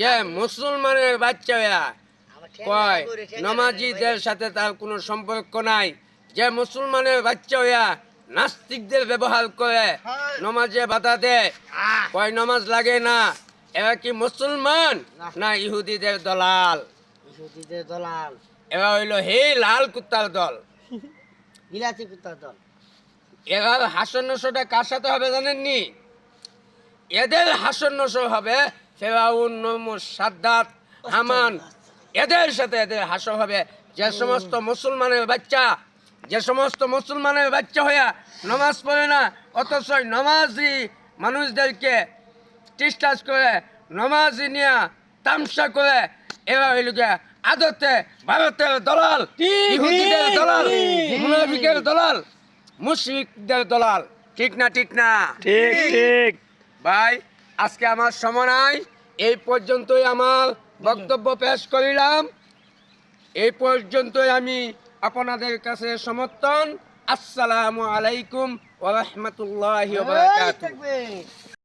যে মুসলমানের বাচ্চা হইয়া কয় নমাজিদের সাথে তার কোনো সম্পর্ক নাই, যে মুসলমানের বাচ্চা হইয়া নাস্তিকদের ব্যবহার করে নমাজে বাধা দেয়, কয় নমাজ লাগে না, এরা কি মুসলমান না ইহুদিদের দলাল? ইহুদিদের দলাল, এরা হইল হে লাল কুত্তার দল। বিলাতি কুত্তার দল। এবার হাসন নশোটা কার সাথে হবে জানেননি? এদের হাসন নশো হবে ফেরাউন, নমরুদ, সাদ্দাত, হামান, এদের সাথে এদের হাসর হবে। যে সমস্ত মুসলমানের বাচ্চা, যে সমস্ত মুসলমানের বাচ্চা হইয়া নমাজ পড়ে না, অথচ নমাজি মানুষদেরকে টিস্টাস করে, নমাজি নিয়ে তামসা করে, এরা হইল গিয়া আদতে ভারতের দলাল, ইহুদিদের দলাল, মুনাফিকের দলাল, মুশরিকদের দলাল। ঠিক না? ঠিক না? ঠিক ঠিক। ভাই, আজকে আমার সময় নাই, এই পর্যন্তই আমার বক্তব্য পেশ করিলাম। এই পর্যন্তই আমি আপনাদের কাছে সমর্থন। আসসালামু আলাইকুম ওয়া রাহমাতুল্লাহি ওয়া বারাকাতুহু।